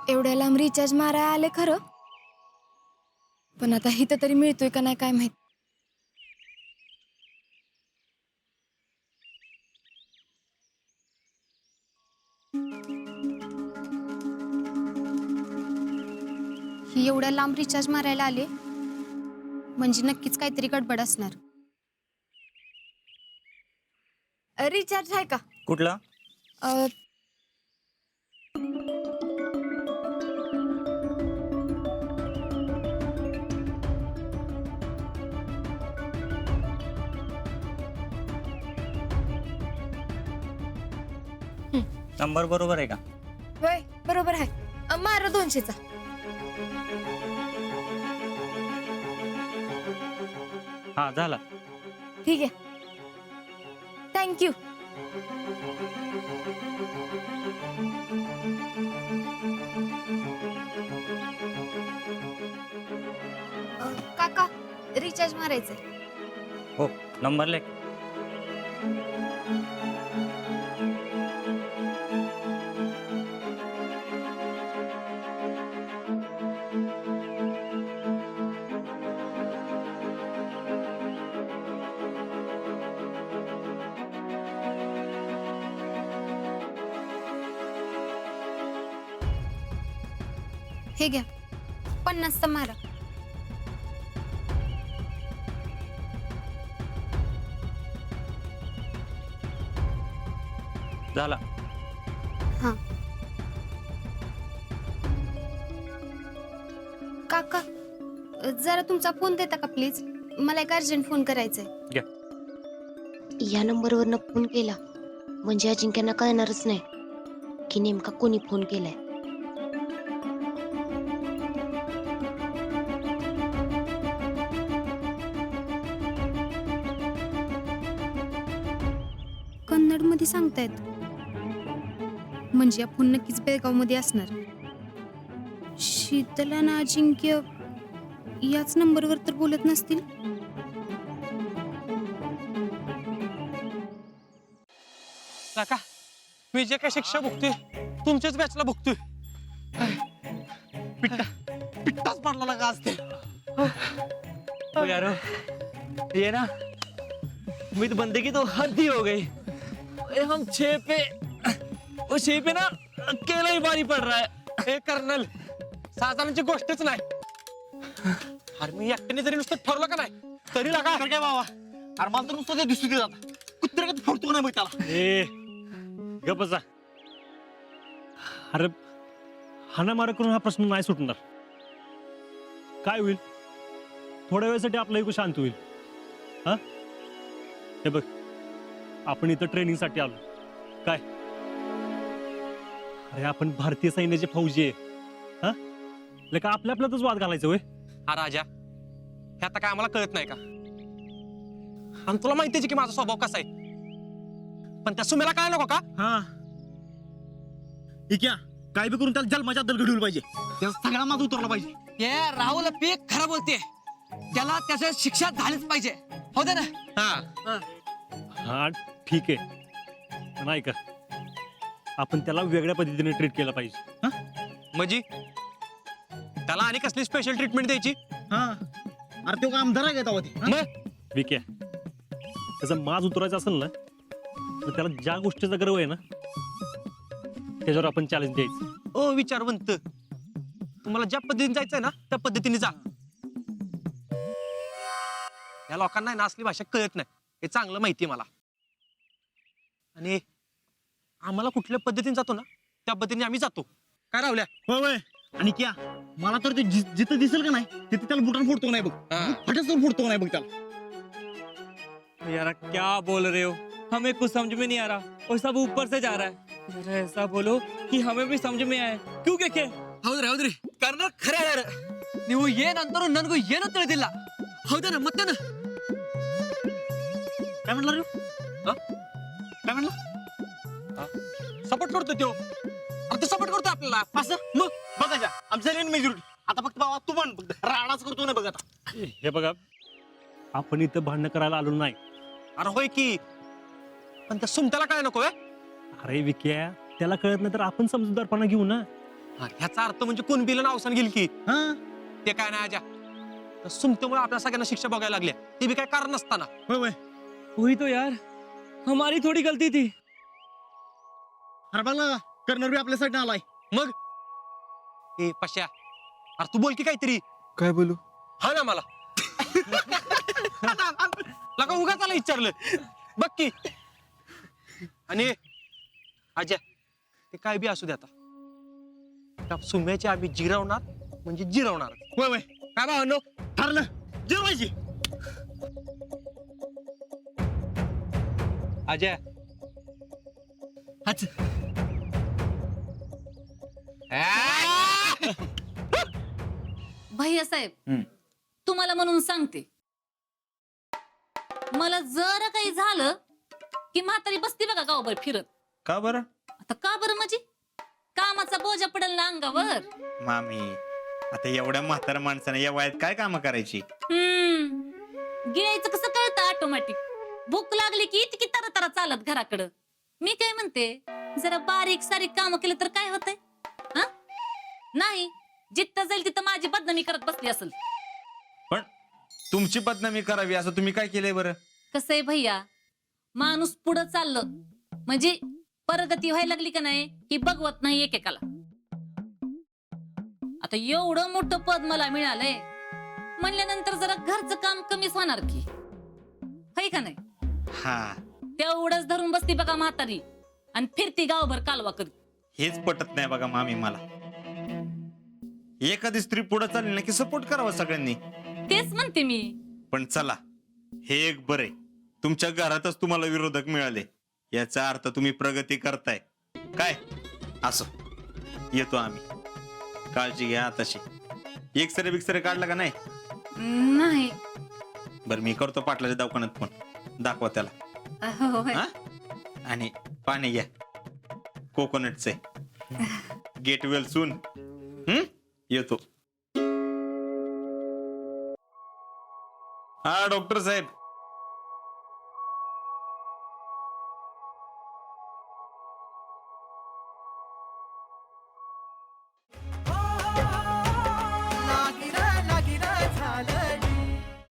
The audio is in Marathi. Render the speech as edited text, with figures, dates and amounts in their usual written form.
एवढ्या लांब रिचार्ज मारायला आले खरं, पण आता इथं तरी मिळतोय का नाही काय माहित. ही एवढ्या लांब रिचार्ज मारायला आले म्हणजे नक्कीच काहीतरी गडबड असणार. रिचार्ज आहे का? कुठला? अ, नंबर बरोबर आहे का? होय बरोबर आहे. मारा 200चा. हा झाला. ठीक आहे, थँक्यू. काका रिचार्ज मारायचंय. हो, नंबर लेख. हे घ्या 50चा मारा. झाला. हा काका जरा तुमचा फोन देता का प्लीज, मला एक अर्जंट फोन करायचंय. घ्या. या नंबरवरनं फोन केला म्हणजे अजिंक्यांना कळणारच नाही की नेमका कोणी फोन केलाय. कन्नड मध्ये सांगतायत म्हणजे या फोन नक्कीच बेळगाव मध्ये असणार. शीतल आणि अजिंक्य याच नंबरवर तर बोलत नसतील. काका मी जे काय शिक्षा भोगतोय तुमच्याच बॅचला भोगतोय. पिट्टा पिट्टाच पडला ना का आज ते. ओ यारो, ये ना उम्मीद बंदगी तो हद ही हो गई. अरे हम 6 पे वो 6 पे ना अकेला ही भारी पड़ रहा है. हे कर्नल साधारणची गोष्टच नाही. अरे मी एकट्याने जरी नुसतं ठरलं का नाही तरी लागा काय बाबा, अरे मला तर नुसतं ते दिसू दे जात कुत्रे का फोडतो नाही बघ त्याला. ए गप बसा. अरे हाणामारा करून हा प्रश्न नाही सुटणार. काय होईल, थोड्या वेळासाठी आपला ऐकू शांत होईल. हा हे बघ, आपण इथं ट्रेनिंगसाठी आलो काय. अरे आपण भारतीय सैन्याचे फौजी आहे. हा का आपल्या आपल्यातच वाद घालायचं होय. हा राजा हे आता काय आम्हाला कळत नाही का? आणि तुला माहितीये की माझा स्वभाव कसा आहे, पण त्या सुमेला काय नको का? हा इक्या काय बी करून त्याला जन्माच्या दल घडवलं पाहिजे. त्याचा सगळा माज उतरला पाहिजे. ये राहुल पीक खरं बोलते, त्याला त्याच्या शिक्षा झालीच पाहिजे. हो दे ना. हा हा ठीक आहे, पण ऐका आपण त्याला वेगळ्या पद्धतीने ट्रीट केलं पाहिजे. म्हणजे त्याला आणि कसली स्पेशल ट्रीटमेंट द्यायची? हा अरे तो का आमदार आहे का तेव्हा ते? हा? मग विक्या, त्याचा माज उतरायचा असेल ना तर त्याला ज्या गोष्टीचा गर्व आहे ना त्याच्यावर आपण चॅलेंज द्यायचं. ओ विचारवंत, तुम्हाला ज्या पद्धतीने जायचंय ना त्या पद्धतीने जा. या लोकांना ना असली भाषा कळत नाही हे चांगलं माहितीये मला. आणि आम्हाला कुठल्या पद्धतीने जातो ना त्या पद्धतीने आम्ही जातो. काय राहुल्या? होय होय. आणि क्या मला तर ते जिथं दिसेल का नाही तिथे त्याला बुटान फोडतो नाही बघ. फटस फोडतो नाही बघ त्याला. यार क्या बोल रहे हो, हमें कुछ समझ में नहीं आ रहा और सब ऊपर से जा रहा है. जरा ऐसा बोलो कि हमें भी समझ में आए. क्यों के ಹೌದ್ರಿ ಕರ್ನಾಟಕ ಖರೆ ಹೇಳ್ಯಾರ. ನೀವು ಏನಂತಾರೋ ನನಗೂ ಏನೂ ತಿಳಿದಿಲ್ಲ. ಹೌದೇನ ಮತ್ತೇನ? काय म्हणला रे? काय म्हणला? सपोर्ट करतो तो. आता सपोर्ट करतो आपल्याला. असं मग बघायच्या आमच्या लेन मेजॉरिटी. आता फक्त बाबा तू पण फक्त राडाच करतो ना बघ आता. हे बघा, आपण इथं भांडणं करायला आलो नाही. अरे होय की, पण त्या सुमत्याला काय नको? अरे विक्या, त्याला कळत नाही तर आपण समजूतदारपणा घेऊ ना. ह्याचा अर्थ म्हणजे कुणबीला अवसान गेल की हाँ ते काय नाही आजा तर सुमतेमुळे आपल्या सगळ्यांना शिक्षा बघायला लागल्या ते बी काय कारण नसताना वही तो यार हमारी थोड़ी गलती थी. अरे बघ ना कर्नर बी आपल्या साईडने आलाय. मग ए पश्या अरे तू बोल की काहीतरी काय बोलू? हा ना मला लगा उगाच आला विचारलं बघ की. आणि आजा ते काय बी असू दे आता त्या सुम्याची आम्ही जिरवणार म्हणजे जिरवणार. वय वय काय भावनो ठरलं जेवायची. अजय अच्छा भैया साहेब तुम्हाला म्हणून सांगते मला जर काही झालं की म्हातारी बसते बघा गावभर फिरत. का बरं आता का बरं म्हणजे कामाचा बोजा पडेल ना अंगावर. मामी आता एवढ्या म्हाताऱ्या माणसाने या वयात काय काम करायची? गिळायचं कसं कळतं ऑटोमॅटिक. भूक लागली की इतकी तरा चालत घराकडं. मी काय म्हणते जरा बारीक सारीक काम केलं तर काय होतंय? हा नाही जिथं जाईल तिथं माझी बदनामी करत बसली असेल. पण तुमची बदनामी करावी असं तुम्ही काय केलंय बरं? कसं आहे भैया माणूस पुढं चाललं म्हणजे प्रगती व्हायला लागली का नाही ही बघवत नाही एकेकाला. आता एवढं मोठं पद मला मिळालंय म्हणल्यानंतर जरा घरचं काम कमीच होणार की हाय का नाही. हा तेवढंच धरून बसती बघा म्हातारी आणि फिरती गावभर कालवा करत. हेच पटत नाही बघा मामी मला. एखादी स्त्री पुढे चालली ना की सपोर्ट करावा सगळ्यांनी. तेच म्हणते मी. पण चला हे एक बरे तुमच्या घरातच तुम्हाला विरोधक मिळाले याचा अर्थ तुम्ही प्रगती करताय काय. असो येतो आम्ही. काळजी घ्या तशी. एक्सरे बिक्सरे काढला का नाही? नाही बरं मी करतो पाटलाच्या दवाखान्यात फोन. दाखवा त्याला. होय. हा? आणि पाणी घ्या कोकोनटचे. Get well soon. येतो. हा डॉक्टर साहेब